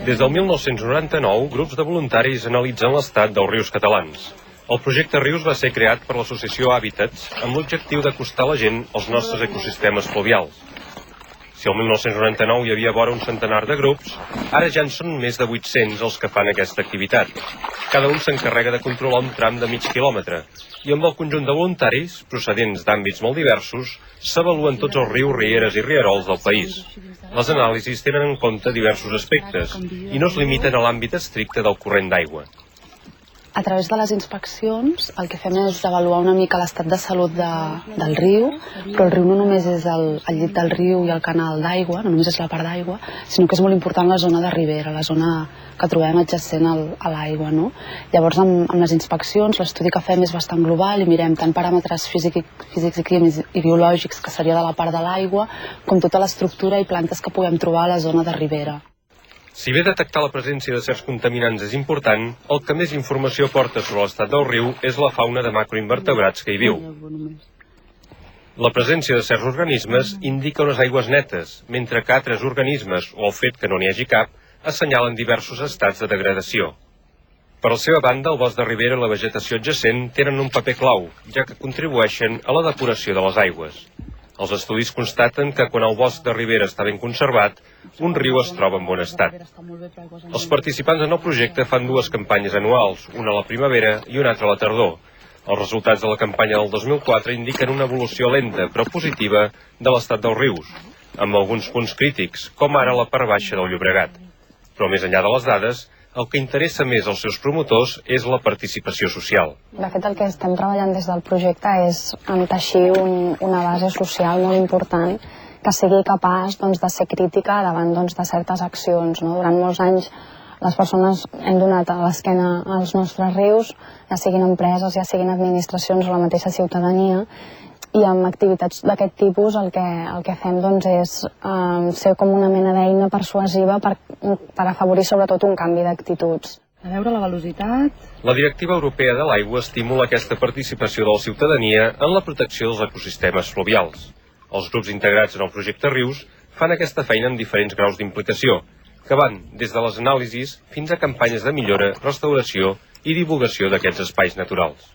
Des del 1999, grups de voluntaris analitzen l'estat dels rius catalans. El projecte Rius va ser creat per l'associació Hàbitats amb l'objectiu d'acostar la gent als nostres ecosistemes fluvials. Si el 1999 hi havia vora un centenar de grups, ara ja en són més de 800 els que fan aquesta activitat. Cada un s'encarrega de controlar un tram de mig quilòmetre i amb el conjunt de voluntaris, procedents d'àmbits molt diversos, s'avaluen tots els rius, rieres i rierols del país. Les anàlisis tenen en compte diversos aspectes i no es limiten a l'àmbit estricte del corrent d'aigua. A través de les inspeccions el que fem és avaluar una mica l'estat de salut del riu, però el riu no només és el llit del riu i el canal d'aigua, no només és la part d'aigua, sinó que és molt important la zona de ribera, la zona que trobem adjacent a l'aigua, no? Llavors, amb les inspeccions, l'estudi que fem és bastant global i mirem tant paràmetres físics i químics i biològics, que seria de la part de l'aigua, com tota l'estructura i plantes que puguem trobar a la zona de ribera. Si bé detectar la presència de certs contaminants és important, el que més informació porta sobre l'estat del riu és la fauna de macroinvertebrats que hi viu. La presència de certs organismes indica unes aigües netes, mentre que altres organismes, o el fet que no n'hi hagi cap, assenyalen diversos estats de degradació. Per la seva banda, el bosc de ribera i la vegetació adjacent tenen un paper clau, ja que contribueixen a la depuració de les aigües. Els estudis constaten que quan el bosc de ribera està ben conservat, un riu es troba en bon estat. Els participants en el projecte fan dues campanyes anuals, una a la primavera i una altra a la tardor. Els resultats de la campanya del 2004 indiquen una evolució lenta però positiva de l'estat dels rius, amb alguns punts crítics, com ara la part baixa del Llobregat. Però més enllà de les dades, el que interessa més als seus promotors és la participació social. De fet, el que estem treballant des del projecte és enteixir una base social molt important que sigui capaç de ser crítica davant de certes accions. Durant molts anys les persones hem donat a l'esquena als nostres rius, ja siguin empreses, ja siguin administracions o la mateixa ciutadania, i amb activitats d'aquest tipus el que fem és ser com una mena d'eina persuasiva per afavorir sobretot un canvi d'actituds. A veure la velocitat... La Directiva Europea de l'Aigua estimula aquesta participació de la ciutadania en la protecció dels ecosistemes fluvials. Els grups integrats en el projecte Rius fan aquesta feina amb diferents graus d'implicació, que van des de les anàlisis fins a campanyes de millora, restauració i divulgació d'aquests espais naturals.